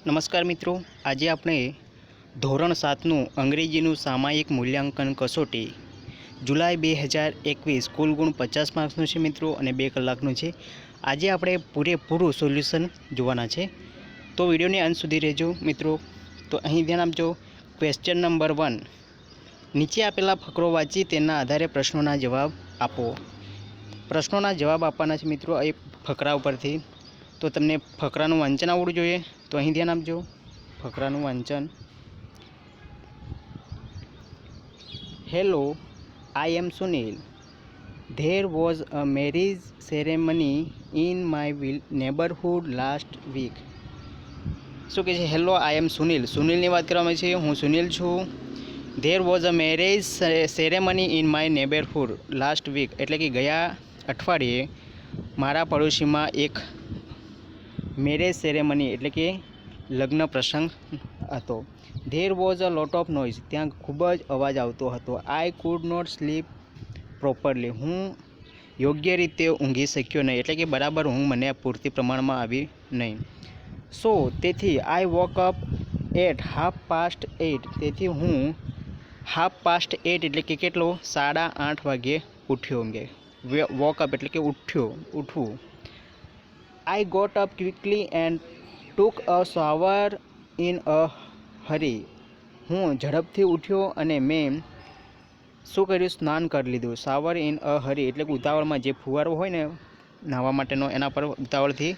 नमस्कार मित्रों, आज આપણે ધોરણ 7નું અંગ્રેજીનું સામાયિક મૂલ્યાંકન કસોટી જુલાઈ 2021 કુલ ગુણ 50 માર્ક્સનું છે મિત્રો અને 2 કલાકનું છે। આજે આપણે પૂરેપૂરું સોલ્યુશન જોવાના છે, તો વિડીયોને અંત સુધી રહેજો મિત્રો। તો અહીં ધ્યાન આપજો। ક્વેશ્ચન નંબર 1, નીચે આપેલા ફકરો વાંચી તેના આધારે પ્રશ્નોના જવાબ આપો। પ્રશ્નોના જવાબ આપવાના છે મિત્રો એ ફકરા ઉપરથી। तो तमने फकराનું વાંચન આવડવું જોઈએ, તો અહીં ધ્યાન આપજો। ફકરાનું વાંચન। Hello, I am Sunil. There was a marriage ceremony in my neighborhood last week. શું કહે છે? Hello, I am Sunil. સુનિલની વાત કરવામાં છે, હું સુનિલ છું। There was a marriage ceremony in my neighborhood last week, એટલે કે ગયા અઠવાડિયે મારા પડોશીમાં એક મેરેજ સેરેમની એટલે કે લગ્ન પ્રસંગ હતો। There was a lot of noise, ત્યાં ખૂબ જ અવાજ આવતો હતો। I could not sleep properly, હું યોગ્ય રીતે ઊંઘી શક્યો નહીં, એટલે કે બરાબર ઊંઘ મને પૂરતી પ્રમાણમાં આવી નહીં। સો તેથી આઈ વોક અપ એટ 8:30, તેથી હું 8:30 એટલે કે કેટલો 8:30 વાગ્યે ઉઠ્યો। એમ વોક અપ એટલે કે ઉઠવું। I got up quickly and took a shower in a hurry. હું ઝડપથી ઉઠ્યો અને મેં શું કર્યું? સ્નાન કરી લીધું। શાવર ઇન અ હરી એટલે કે ઉતાવળમાં, જે ફુવારો હોય ને નાહવા માટેનો એના પર ઉતાવળથી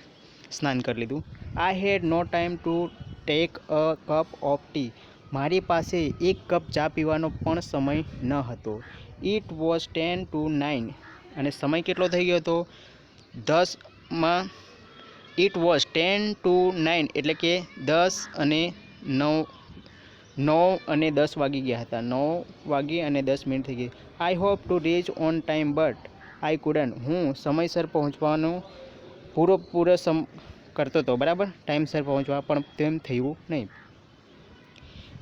સ્નાન કરી લીધું। I had no time to take a cup of tea, મારી પાસે એક કપ ચા પીવાનો પણ સમય ન હતો। ઇટ વોઝ 10 to 9, અને સમય કેટલો થઈ ગયો હતો? 10 ઇટ વોઝ 10 to 9 એટલે કે 10 અને 10 વાગી ગયા હતા। 9 વાગી અને 10 મિનિટ થઈ ગઈ। I hope to reach on time but I couldn't, હું સમયસર પહોંચવાનો પૂરો કરતો હતો, બરાબર, ટાઈમસર પહોંચવા, પણ તેમ થયું નહીં।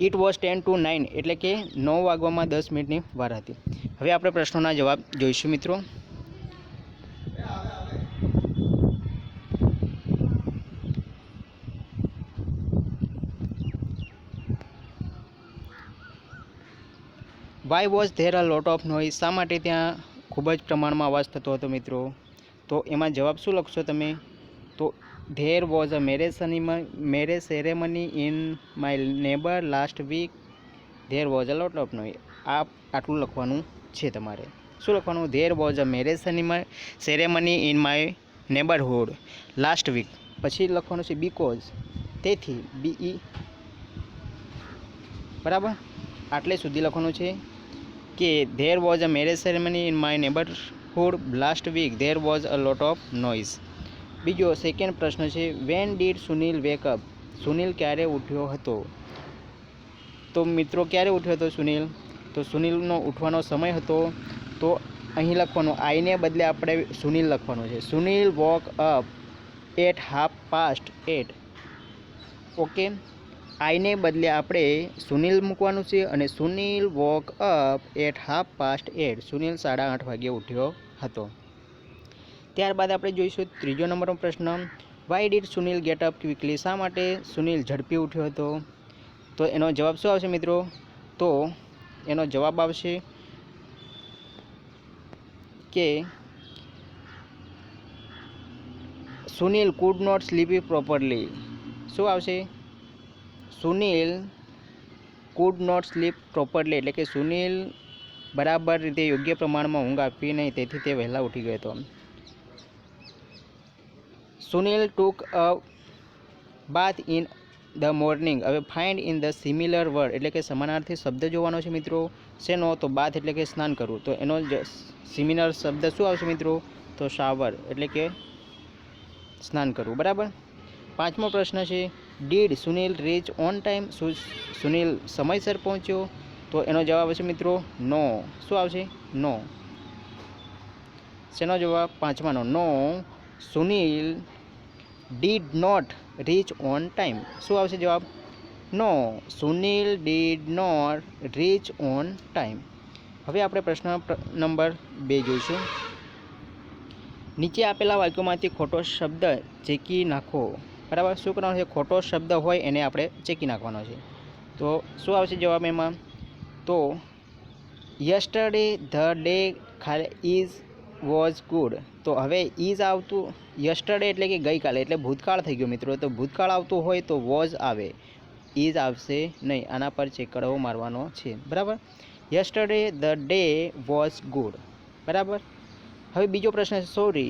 ઇટ વોઝ 10 to 9 એટલે કે 9 વાગવામાં 10 મિનિટની વાર હતી। હવે આપણે પ્રશ્નોના જવાબ જોઈશું મિત્રો। Why was there a lot of noise, શા માટે ત્યાં ખૂબ જ પ્રમાણમાં અવાજ થતો હતો મિત્રો? તો એમાં જવાબ શું લખશો તમે? તો there was a marriage ceremony in my neighbour last week, there was a lot of noise. આટલું લખવાનું છે તમારે। શું લખવાનું? There was a marriage ceremony in my neighbourhood last week, પછી લખવાનું છે બીકોઝ, તેથી, BE, બરાબર, આટલે સુધી લખવાનું છે કે there was a marriage ceremony in my neighbourhood last week, there was a lot of noise. બીજો સેકન્ડ પ્રશ્ન છે, when did Sunil wake up, Sunil ક્યારે ઉઠ્યો હતો? તો મિત્રો ક્યારે ઉઠ્યો હતો સુનિલ? તો સુનિલનો ઉઠવાનો સમય હતો, તો અહીં લખવાનું આઈને બદલે આપણે સુનિલ લખવાનું છે। Sunil woke up at 8:30, okay, આઈને બદલે આપણે સુનિલ મૂકવાનું છે અને Sunil woke up at 8:30, Sunil 8:30 વાગ્યે ઉઠ્યો હતો। ત્યારબાદ આપણે જોઈશું ત્રીજો નંબરનો પ્રશ્ન, why did Sunil get up quickly, શા માટે સુનિલ ઝડપી ઉઠ્યો હતો? તો એનો જવાબ શું આવશે મિત્રો? તો એનો જવાબ આવશે કે Sunil could not sleep properly. શું આવશે? Sunil could not sleep properly એટલે કે સુનિલ બરાબર રીતે યોગ્ય પ્રમાણમાં ઊંઘ આપી નહીં, તેથી તે વહેલા ઉઠી ગયો હતો। સુનિલ ટુક અ બાથ ઇન ધ મોર્નિંગ, હવે find in the similar word એટલે કે સમાનાર્થી શબ્દ જોવાનો છે મિત્રો। શેનો? તો બાથ એટલે કે સ્નાન કરવું, તો એનો સિમિલર શબ્દ શું આવશે મિત્રો? તો શાવર એટલે કે સ્નાન કરવું, બરાબર। પાંચમો પ્રશ્ન છે, did Sunil reach on time, Sunil સમયસર પહોંચ્યો? તો એનો જવાબ આવશે મિત્રો નો। શું આવશે? નો। શેનો જવાબ? પાંચમાનો, no, Sunil did not reach on time. શું આવશે જવાબ? No, Sunil did not reach on time. હવે આપણે પ્રશ્ન નંબર 2 જોઈશું। નીચે આપેલા વાક્યોમાંથી ખોટો શબ્દ ચેકી નાખો बराबर। शुं करवानुं छे? खोटो शब्द होय एने आपणे चेकी नाखवानो छे। तो शुं आवशे जवाब एमां? तो यस्टरडे ध डे इज वॉज गुड। तो हवे इज आवतुं, यस्टरडे एटले कि गई काले, एटले भूतकाळ थई गयो मित्रों। तो भूतकाळ आवतुं होय तो वॉज आवे, इज आवशे नहीं। आना पर चेकड़ो मारवानो छे, बराबर। यस्टरडे ध डे वॉज गुड, बराबर। हवे बीजो प्रश्न है, सॉरी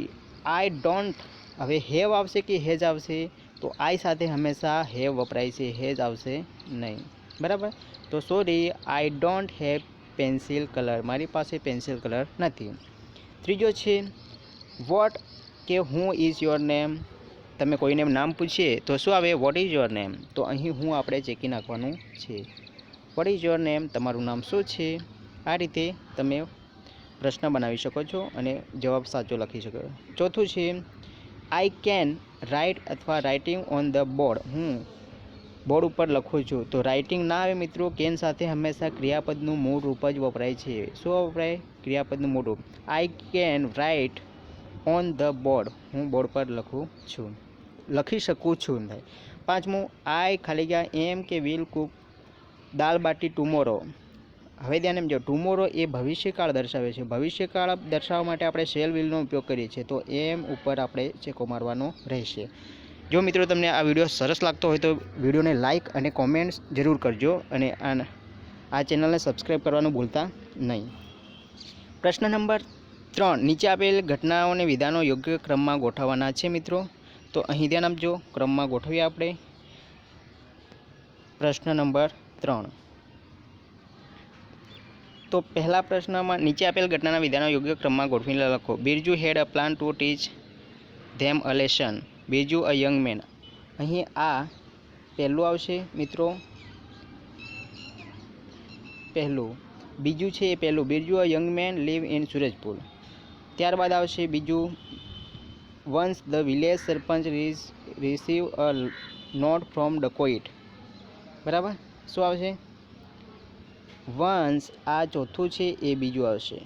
आई डोंट। हवे हेव आवशे कि हेज आवशे? तो आई साथे हमेशा हेव वपराय छे, हेज आवशे नहीं, बराबर। तो sorry I don't have pencil colour, मारी पासे पेन्सिल कलर नहीं। त्रीजो है वॉट, के हूँ इज योर नेम। तमे कोईने नाम पूछिए तो शू आवे? What is your name. तो अहीं हूँ आपणे चेकी नाखवानुं छे। वॉट इज योर नेम, तमारुं नाम शुं छे? आ रीते तमे प्रश्न बनावी शको छो अने जवाब साचो लखी शको। चौथुं छे आई केन राइट अथवा राइटिंग ऑन द बोर्ड। हूँ बोर्ड पर लखूँ छूँ। तो राइटिंग ना आवे मित्रों, केन साथे हमेशा क्रियापदनुं मूळ रूप ज वपराय छे। शुं वपराय? क्रियापदनुं मूळ रूप। आई केन राइट ऑन द बोर्ड, हूँ बोर्ड पर लखूँ छूँ, लखी शकूँ छूँ। पांचमું आई खाली गया एम के will cook dal baati tomorrow. हवे ध्यान एम जो टुमोरो ए भविष्यकाळ दर्शावे छे। भविष्यकाळ दर्शाववा माटे आपणे शेल विलनो उपयोग करीए छीए। तो एम उपर आपणे चेको मारवानो रहेशे। जो मित्रों तमने आ विडियो सरस लागतो होय तो विडियोने लाइक अने कॉमेंट्स जरूर करजो अने आ चेनलने सब्सक्राइब करवानुं भूलता नहीं। प्रश्न नंबर 3, नीचे आपेल घटनाओं विधानों योग्य क्रम में गोठववाना छे मित्रों। तो अहीं ध्यान आपजो, क्रम में गोठवीए आपणे। प्रश्न नंबर 3, तो पहला प्रश्न में नीचे आपेल घटना विधानों योग्य क्रम में गोठवीने लखो। Birju had a plan to teach them a lesson. Birju a young man. अहीं आ पहलू आवशे मित्रों, पहलू। बीजू छे ए पहलू, Birju a young man live in Surajpur. त्यारबाद आवशे बीजू, once the village sarpanch receive a note from dacoit, बराबर। शुं आवशे? वंस आ चौथुं छे ए बीजू आवशे,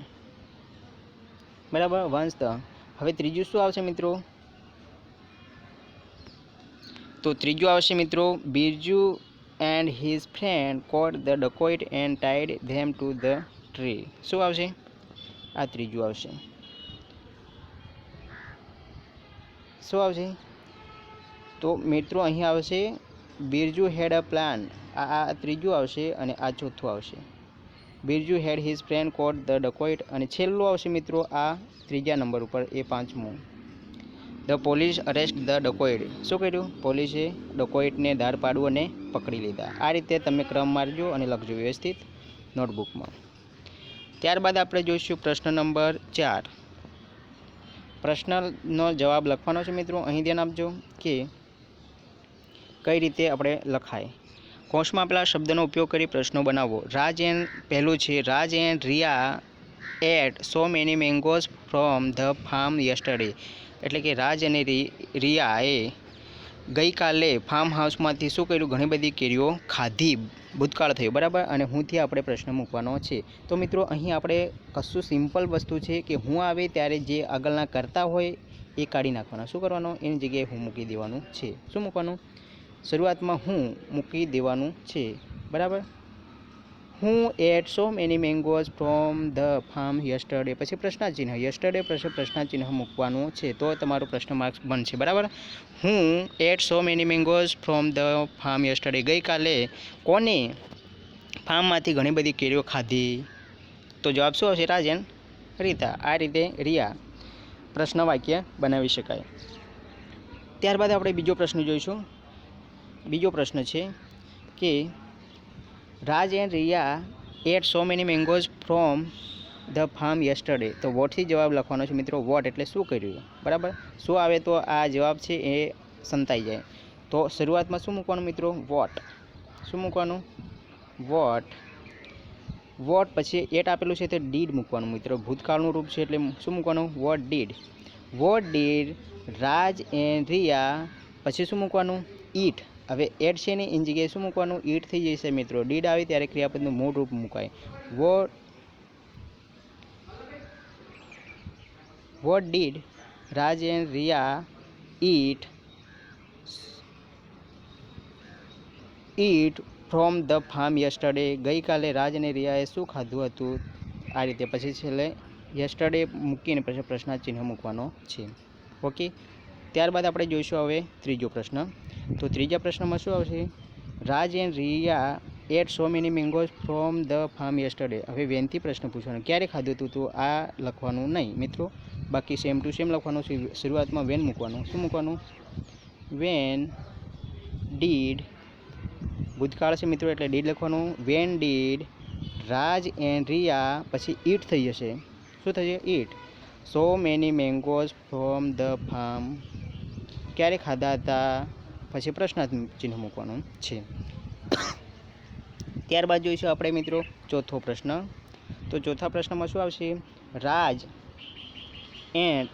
बराबर। वंस द। हवे त्रीजું शुं आवशे मित्रों? तो त्रीजું आवशे मित्रों, Birju and his friend caught the dacoit and tied them to the tree. शुं आवशे? आ त्रीजું आवशे। शुं आवशे? तो मित्रों अहीं आवशे बिरजू हेड अ प्लान, आ त्रीजું आवशे अने आ चौथું आवशे। Birju head his friend caught the dacoit अने छेल्લું आवशे मित्रों आ त्रीजा नंबर पर ए पांचमुं। The police arrest the dacoit. शुं कर्युं? पोलीसे डकोइटने धार पाड્યું અને પકડી લીધા। आ रीते तमे क्रम मारजो અને લખજો व्यवस्थित नोटबुकमां। त्यारबाद આપણે જોઈશું प्रश्न नंबर 4। प्रश्नનો જવાબ લખવાનો છે મિત્રો। અહીં ધ્યાન આપજો કે કઈ રીતે આપણે લખાય। કૌંસમાં આપેલા શબ્દનો ઉપયોગ કરી પ્રશ્નો બનાવો। રાજ એન્ડ, પહેલું છે Raj and Riya ate so many mangoes from the farm yesterday. એટલે કે રાજ અને રિયાએ ગઈકાલે ફાર્મ હાઉસમાંથી શું કર્યું? ઘણી બધી કેરીઓ ખાધી। ભૂતકાળ થયું, બરાબર। અને હુંથી આપણે પ્રશ્ન મૂકવાનો છે। તો મિત્રો અહીં આપણે કશું સિમ્પલ વસ્તુ છે કે હું આવે ત્યારે જે આગળના કરતા હોય એ કાઢી નાખવાના। શું કરવાનું? એની જગ્યાએ હું મૂકી દેવાનું છે। શું મૂકવાનું? શરૂઆતમાં હું મૂકી દેવાનું છે, બરાબર। હું ate so many mangoes from the farm yesterday, પછી પ્રશ્નાચિહ્ન, યસ્ટરડે પછી પ્રશ્નાચિહ્ન મૂકવાનું છે તો તમારો પ્રશ્ન માર્ક્સ બનશે, બરાબર। હું ate so many mangoes from the farm yesterday, ગઈકાલે કોને ફાર્મમાંથી ઘણી બધી કેરીઓ ખાધી? તો જવાબ શું આવશે? રાજ એન્ડ રીતા। આ રીતે રિયા પ્રશ્ન વાક્ય બનાવી શકાય। ત્યારબાદ આપણે બીજો પ્રશ્ન જોઈશું। બીજો પ્રશ્ન છે કે Raj and Riya ate so many mangoes from the farm yesterday. તો વોટથી જવાબ લખવાનો છે મિત્રો। વોટ એટલે શું કર્યું, બરાબર। શું આવે તો આ જવાબ છે એ સંતાઈ જાય। તો શરૂઆતમાં શું મૂકવાનું મિત્રો? વોટ। શું મૂકવાનું? વોટ। વોટ પછી એટ આપેલું છે તો ડીડ મૂકવાનું મિત્રો। ભૂતકાળનું રૂપ છે એટલે શું મૂકવાનું? What did. What did Raj and Riya, પછી શું મૂકવાનું? ઈટ। હવે એટ છે ને એની જગ્યાએ શું મૂકવાનું? ઈટ થઈ જશે મિત્રો। ડીડ આવે ત્યારે ક્રિયાપદનું મૂળ રૂપ મુકાય। What did Raj and Riya eat eat from the farm yesterday, ગઈકાલે રાજ અને રિયાએ શું ખાધું હતું. આ રીતે પછી છેલ્લે યસ્ટરડે મૂકીને પછી પ્રશ્નાર્થ ચિહ્ન મૂકવાનો છે. ઓકે, ત્યારબાદ આપણે જોઈશું હવે ત્રીજો પ્રશ્ન. તો ત્રીજા પ્રશ્નમાં શું આવશે? Raj and Riya ate so many mangoes from the farm yesterday. હવે વેનથી પ્રશ્ન પૂછવાનો, ક્યારે ખાધું હતું? તો આ લખવાનું નહીં મિત્રો, બાકી સેમ ટુ સેમ લખવાનું છે. શરૂઆતમાં વેન મૂકવાનું. શું મૂકવાનું? વેન ડીડ, ભૂતકાળ છે મિત્રો એટલે ડીડ લખવાનું. When did Raj and Riya, પછી ઈટ થઈ જશે. શું થશે? Eat so many mangoes from the farm, ક્યારે ખાધા હતા? પછી પ્રશ્નાર્થ ચિહ્ન મૂકવાનું છે. ત્યારબાદ જોઈશું આપણે મિત્રો ચોથો પ્રશ્ન. તો ચોથા પ્રશ્નમાં શું આવશે? Raj and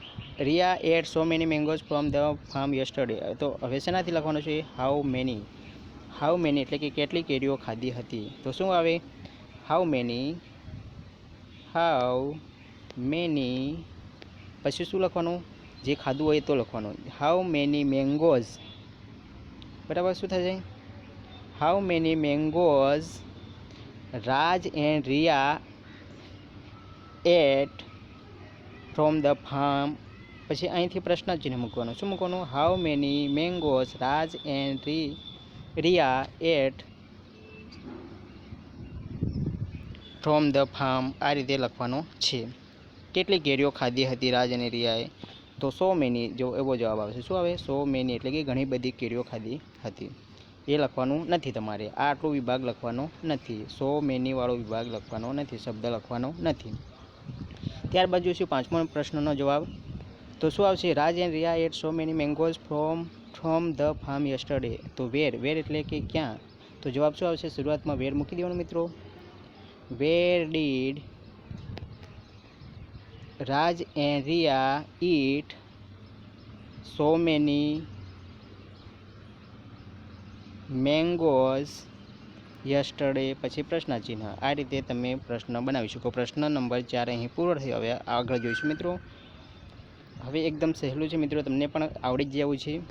Riya ate so many mangoes from the farm yesterday. તો હવે શેનાથી લખવાનું છે? How many. હાઉ મેની એટલે કે કેટલી કેરીઓ ખાધી હતી. તો શું આવે? હાઉ મેની, હાઉ મેની, પછી શું લખવાનું? જે ખાધું હોય તો લખવાનું. હાઉ મેની મેંગોઝ, બરાબર. શું થશે? How many mangoes Raj and Riya ate from the farm, પછી અહીંથી પ્રશ્ન ચિહ્ન મૂકવાનું. શું મૂકવાનું? How many mangoes Raj and Riya ate from the farm, આ રીતે લખવાનું છે. કેટલી કેરીઓ ખાધી હતી રાજ અને રિયાએ? તો સો મેની, જો એવો જવાબ આવશે. શું આવે? સો મેની એટલે કે ઘણી બધી કેરીઓ ખાધી હતી. એ લખવાનું નથી તમારે, આ આટલો વિભાગ લખવાનો નથી. સો મેનીવાળો વિભાગ લખવાનો નથી, શબ્દ લખવાનો નથી. ત્યારબાદ જોઈશું પાંચમો પ્રશ્નનો જવાબ. તો શું આવશે? Raj and Riya ate so many mangoes from the farm yesterday. તો વેર, વેર એટલે કે ક્યાં? તો જવાબ શું આવશે? શરૂઆતમાં વેર મૂકી દેવાનું મિત્રો. Where did Raj and Riya eat so many mangoes yesterday, પછી પ્રશ્ન ચિહ્ન. આ રીતે તમે પ્રશ્ન બનાવી શકો. પ્રશ્ન નંબર 4 અહીં પૂરો થયો. હવે આગળ જોઈશું મિત્રો. હવે એકદમ સહેલું છે મિત્રો, તમને પણ આવડી જ જવું છે.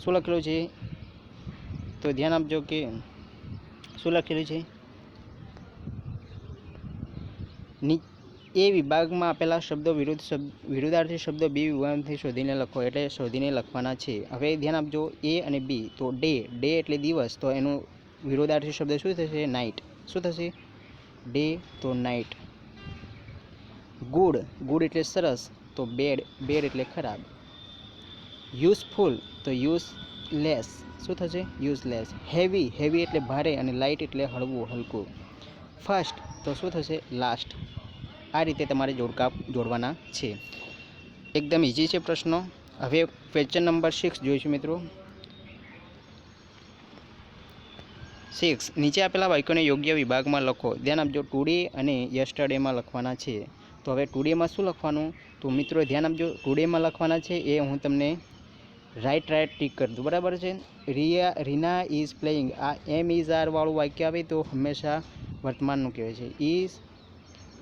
શું લખેલું છે? તો ધ્યાન આપજો કે શું લખેલું છે. એ વિભાગમાં આપેલા શબ્દો વિરુદ્ધાર્થી શબ્દો બી વિભાગથી શોધીને લખો, એટલે શોધીને લખવાના છે. હવે ધ્યાન આપજો, એ અને બી. તો ડે, ડે એટલે દિવસ, તો એનું વિરુદ્ધાર્થી શબ્દ શું થશે? નાઇટ. શું થશે? ડે, તો નાઇટ. ગુડ, ગુડ એટલે સરસ, તો બેડ, બેડ એટલે ખરાબ. યુઝફુલ, તો યુઝલેસ. શું થશે? યુઝલેસ. હેવી, હેવી એટલે ભારે, અને લાઇટ એટલે હળવું, હલકું. ફર્સ્ટ, તો શું થશે? લાસ્ટ. આ રીતે તમારે જોડવાના છે. એકદમ ઇઝી છે પ્રશ્નો. હવે ક્વેશ્ચન નંબર 6 જોઈશું મિત્રો. 6, નીચે આપેલા વાક્યોને યોગ્ય વિભાગમાં લખો. ધ્યાન આપજો, ટુડે અને યસ્ટરડેમાં લખવાના છે. તો હવે ટુડેમાં શું લખવાનું? તો મિત્રો ધ્યાન આપજો, ટુડેમાં લખવાના છે એ હું તમને રાઈટ ટીક કરી દઉં, બરાબર છે. રીના ઇઝ પ્લેઇંગ, આ એમ ઇઝ આર વાળું વાક્ય આવે તો હંમેશા વર્તમાનનું કહેવાય છે. ઇઝ,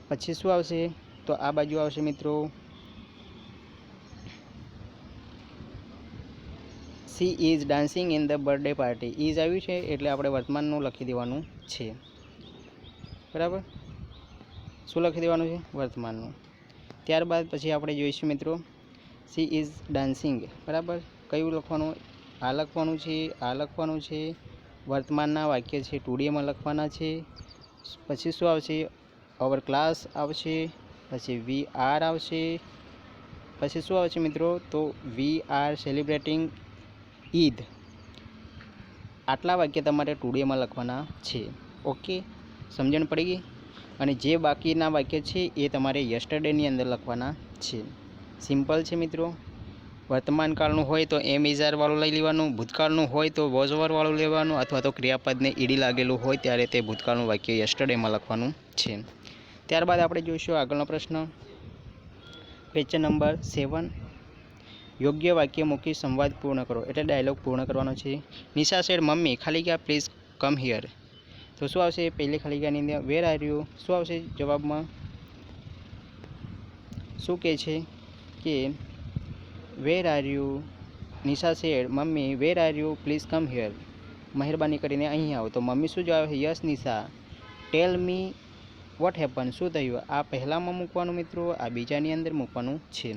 પછી શું આવશે? તો આ બાજુ આવશે મિત્રો she is dancing in the birthday party. Is આવ્યું છે એટલે આપણે વર્તમાનનું લખી દેવાનું છે, બરાબર. શું લખી દેવાનું છે? વર્તમાનનું. ત્યારબાદ પછી આપણે જોઈશું મિત્રો સી ઇઝ ડાન્સિંગ, બરાબર. કયું લખવાનું? આ લખવાનું છે, આ લખવાનું છે. વર્તમાનના વાક્ય છે ટુડેમાં લખવાના છે. પછી શું આવશે? અવર ક્લાસ આવશે, પછી વી આર આવશે, પછી શું આવશે મિત્રો? તો વી આર સેલિબ્રેટિંગ ઈદ. આટલા વાક્ય તમારે ટુડેમાં લખવાના છે. ઓકે, સમજણ પડી ગઈ? અને જે બાકીના વાક્ય છે એ તમારે યસ્ટરડેની અંદર લખવાના છે. સિમ્પલ છે મિત્રો. વર્તમાન કાળનું હોય તો એમ ઇઝ આર વાળું લઈ લેવાનું, ભૂતકાળનું હોય તો વોઝ ઓવર વાળું લેવાનું, અથવા તો ક્રિયાપદને ઈડી લાગેલું હોય ત્યારે તે ભૂતકાળનું વાક્ય યસ્ટરડેમાં લખવાનું છે. ત્યારબાદ આપણે જોઈશું આગળનો પ્રશ્ન. ક્વેશ્ચન નંબર 7, યોગ્ય વાક્ય મૂકી સંવાદ પૂર્ણ કરો, એટલે ડાયલોગ પૂર્ણ કરવાનો છે. નિશા સેડ મમ્મી ખાલી ગયા પ્લીઝ કમ હિયર. તો શું આવશે? પહેલી ખાલી ગયાની અંદર વેર આર યુ. શું આવશે જવાબમાં? શું કહે છે કે where are you? Nisha said mummy where are you please come here. મહેરબાની કરીને અહીં આવો. તો મમ્મી શું જવાબ છે? Yes Nisha. Tell me what happen, શું થયું? આ પહેલામાં મૂકવાનું મિત્રો, આ બીજાની અંદર મૂકવાનું છે.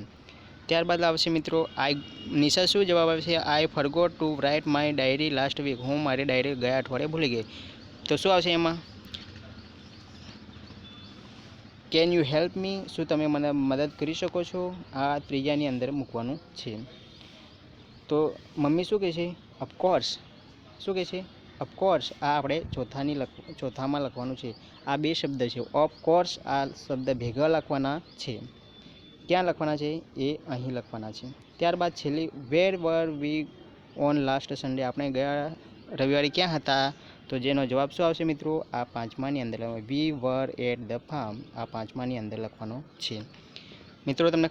ત્યારબાદ આવશે મિત્રો આઈ. નિશા શું જવાબ આવશે? I forgot to write my diary last week, હું મારી ડાયરી ગયા અઠવાડિયે ભૂલી ગઈ. તો શું આવશે એમાં? કેન યુ હેલ્પ મી, શું તમે મને મદદ કરી શકો છો? આ ત્રીજાની અંદર મૂકવાનું છે. તો મમ્મી શું કહે છે? ઓફકોર્સ. શું કહે છે? ઓફકોર્સ. આ આપણે ચોથામાં લખવાનું છે. આ બે શબ્દ છે. ઓફકોર્સ આ શબ્દ ભેગા લખવાના છે. ક્યાં લખવાના છે? એ અહીં લખવાના છે. ત્યારબાદ છેલ્લી, વેર વર વી ઓન લાસ્ટ સન્ડે, આપણે ગયા રવિવારે ક્યાં હતા? તો જેનો જવાબ શું આવશે મિત્રો? આ પાંચમાની અંદર વી વર એટ ધ ફાર્મ, આ પાંચમાની અંદર લખવાનો છે. મિત્રો તમને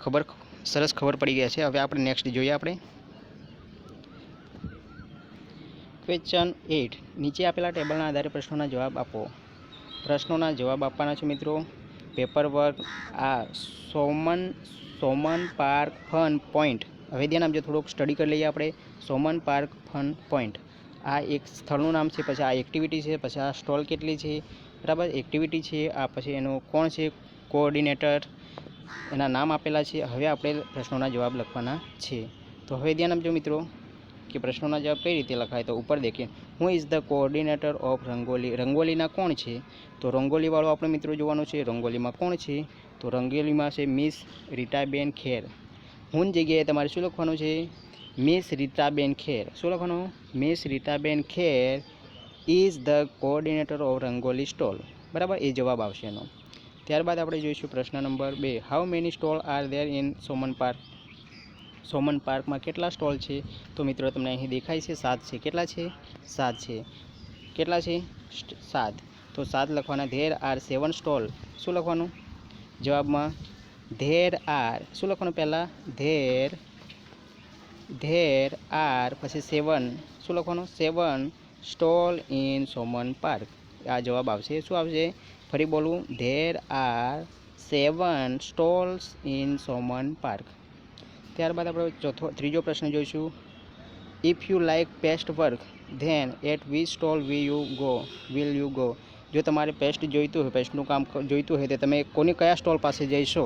સરસ ખબર પડી ગયા છે. હવે આપણે નેક્સ્ટ જોઈએ. આપણે ક્વેશ્ચન 8, નીચે આપેલા ટેબલના આધારે પ્રશ્નોના જવાબ આપો. પ્રશ્નોના જવાબ આપવાના છે મિત્રો. પેપર વર્ક, આ સોમન પાર્ક ફન પોઈન્ટ. હવે ધ્યાન આપજો, થોડુંક સ્ટડી કરી લઈએ આપણે. સોમન પાર્ક ફન પોઈન્ટ, આ એક સ્થળનું નામ છે. પછી આ એક્ટિવિટી છે. પછી આ સ્ટોલ કેટલી છે, બરાબર, એક્ટિવિટી છે. આ પછી એનો કોણ છે કોઓર્ડિનેટર, એના નામ આપેલા છે. હવે આપણે પ્રશ્નોના જવાબ લખવાના છે. તો હવે ધ્યાન આપજો મિત્રો કે પ્રશ્નોના જવાબ કઈ રીતે લખાય. તો ઉપર દેખીએ, who is the coordinator of Rangoli, રંગોલીના કોણ છે? તો રંગોલીવાળો આપણે મિત્રો જોવાનું છે. રંગોલીમાં કોણ છે? તો રંગોલીમાં છે મિસ રીટાબેન ખેર. હું જગ્યાએ તમારે શું લખવાનું છે? મિસ રીટાબેન ખેર. શું લખવાનું? Miss Ritaben Kher is the coordinator of Rangoli stall, બરાબર, એ જવાબ આવશે એનો. ત્યારબાદ આપણે જોઈશું પ્રશ્ન number 2, how many stall are there in Soman Park. Soman પાર્કમાં કેટલા સ્ટોલ છે? તો મિત્રો તમને અહીં દેખાય છે 7 છે. કેટલા છે? 7 છે. કેટલા છે? 7. તો 7 લખવાના. There are 7 stall. શું લખવાનું જવાબમાં? There are. શું લખવાનું પહેલાં? ધેર આર, પછી 7. શું લખવાનું? 7 સ્ટોલ ઇન સોમન પાર્ક. આ જવાબ આવશે. શું આવશે? ફરી બોલું, there are 7 stalls in Soman Park. ત્યારબાદ આપણે ત્રીજો પ્રશ્ન જોઈશું. If you like paste work then at which stall will you go. જો તમારે પેસ્ટ જોઈતું હોય, પેસ્ટનું કામ જોઈતું હોય, તો તમે કયા સ્ટોલ પાસે જઈશો?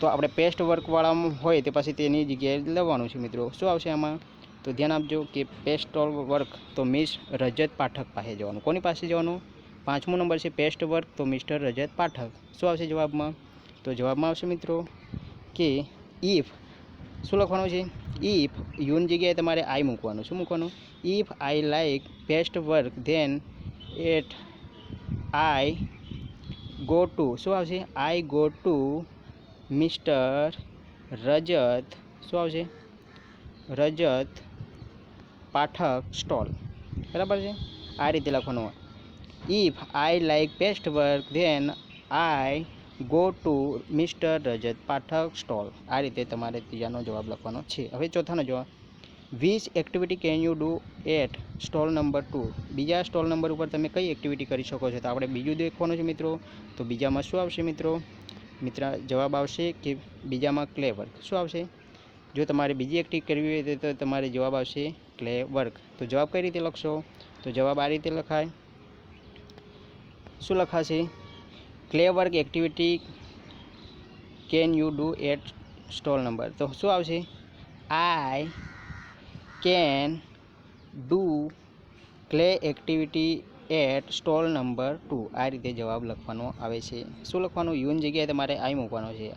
તો આપણે પેસ્ટ વર્કવાળામાં હોય તે પછી તેની જગ્યાએ લેવાનું છે મિત્રો. શું આવશે આમાં? તો ધ્યાન આપજો કે પેસ્ટ સ્ટોલ વર્ક, તો મિસ રજત પાઠક પાસે જવાનું. કોની પાસે જવાનું? 5મો નંબર છે પેસ્ટ વર્ક, તો મિસ્ટર રજત પાઠક. શું આવશે જવાબમાં? તો જવાબમાં આવશે મિત્રો કે ઇફ. શું લખવાનું છે? ઇફ. યુની જગ્યાએ તમારે આઈ મૂકવાનું. શું મૂકવાનું? If I like paste work then at I go to. શું આવશે? I go to mister Rajat. શું આવશે? રજત પાઠક સ્ટોલ, બરાબર છે. આ રીતે લખવાનું. If I like paste work than I go to mister Rajat Pathak stall. આ રીતે તમારે ત્રીજાનો જવાબ લખવાનો છે. હવે ચોથાનો જવાબ, which activity can you do at stall number 2. બીજા સ્ટોલ નંબર ઉપર તમે કઈ એક્ટિવિટી કરી શકો છો? તો આપણે બીજું દેખવાનું છે મિત્રો. તો બીજામાં શું આવશે મિત્રો? જવાબ આવશે કે બીજામાં ક્લે વર્ક. શું આવશે? જો તમારે બીજી એક્ટિવિટી કરવી હોય તો તમારે જવાબ આવશે ક્લે વર્ક. તો જવાબ કઈ રીતે લખશો? તો જવાબ આ રીતે લખાય. શું લખાશે? Clay work activity can you do at stall number. તો શું આવશે? I can do clay activity at stall number 2. આ રીતે જવાબ લખવાનો આવે છે. શું લખવાનું? યુની જગ્યાએ તમારે આઈ મૂકવાનો છે.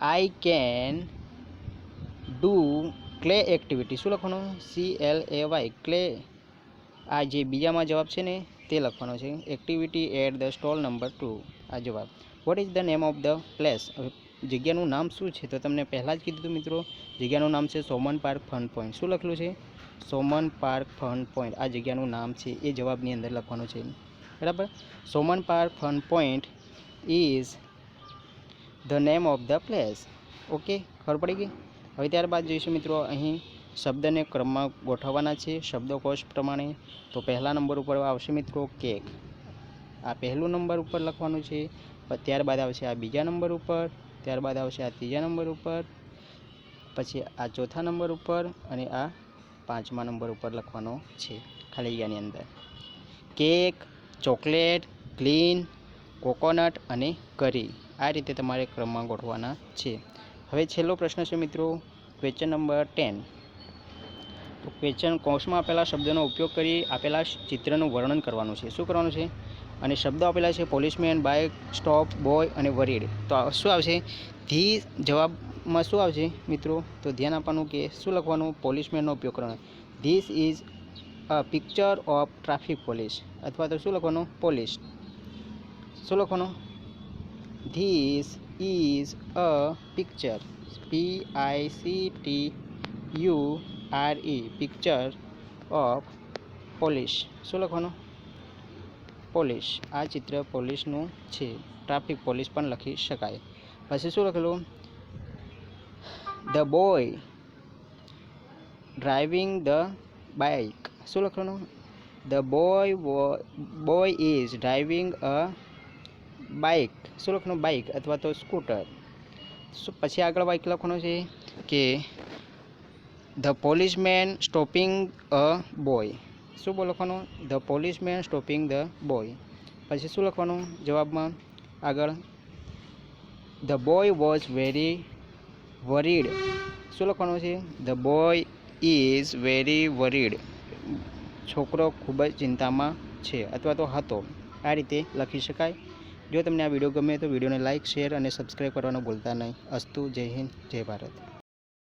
આઈ કેન ડુ ક્લે એક્ટિવિટી. શું લખવાનું? CLAY, clay. આ જે બીજામાં જવાબ છે ને તે લખવાનો છે. Activity eight the stall number 2, આ જવાબ. What is the name of the place. જગ્યાનું નામ શું છે? તો તમને પહેલાં જ કીધું હતું મિત્રો, જગ્યાનું નામ છે સોમન પાર્ક ફન પોઈન્ટ. શું લખેલું છે? સોમન પાર્ક ફન પોઈન્ટ. આ જગ્યાનું નામ છે, એ જવાબની અંદર લખવાનું છે, બરાબર. Soman Park fun point is the name of the place. Okay, ખબર પડી ગઈ. હવે ત્યારબાદ જોઈશું મિત્રો, અહીં શબ્દને ક્રમમાં ગોઠવવાના છે શબ્દકોશ પ્રમાણે. તો પહેલા નંબર ઉપર આવશે મિત્રો કેક. આ પહેલું નંબર ઉપર લખવાનું છે. ત્યારબાદ આવશે આ બીજા નંબર ઉપર. ત્યારબાદ આવશે આ ત્રીજા નંબર ઉપર. પછી આ ચોથા નંબર ઉપર અને આ 5મા નંબર ઉપર લખવાનો છે ખાલી જગ્યાની અંદર. કેક, ચોકલેટ, ક્લીન, કોકોનટ અને કરી. આ રીતે તમારે ક્રમમાં ગોઠવવાના છે. હવે છેલ્લો પ્રશ્ન છે મિત્રો, ક્વેશ્ચન નંબર 10. તો ક્વેશ્ચન કૌંસમાં આપેલા શબ્દોનો ઉપયોગ કરી આપેલા ચિત્રનું વર્ણન કરવાનું છે. શું કરવાનું છે? અને શબ્દો આપેલા છે પોલીસમેન, બાઇક, સ્ટોપ, બોય અને વરીડ. તો શું આવશે? ધી જવાબમાં શું આવશે મિત્રો? તો ધ્યાન આપવાનું કે શું લખવાનું? પોલીસમેનનો ઉપયોગ કરવાનો. This is a picture of traffic police, અથવા તો શું લખવાનું? પોલીસ. શું લખવાનું? This is a picture, PICTURE, picture of police. શું લખવાનું? પોલીસ. આ ચિત્ર પોલીસનું છે. ટ્રાફિક પોલીસ પણ લખી શકાય. પછી શું લખેલું? The boy driving the bike. શું લખવાનું? The boy is driving a bike. શું લખવાનું? બાઇક અથવા તો સ્કૂટર. પછી આગળ વાક્ય લખવાનું છે કે the policeman stopping a boy. શું લખવાનું? The policeman stopping the boy. પછી શું લખવાનું જવાબમાં? આગળ the boy was very worried. શું લખવાનું છે? The boy is very worried. છોકરો ખૂબ જ ચિંતામાં છે અથવા તો હતો. આ રીતે લખી શકાય. જો તમને આ વિડીયો ગમે તો વિડીયોને લાઇક, શેર અને સબસ્ક્રાઈબ કરવાનું ભૂલતા નહીં. અસ્તુ. જય હિન્દ, જય ભારત.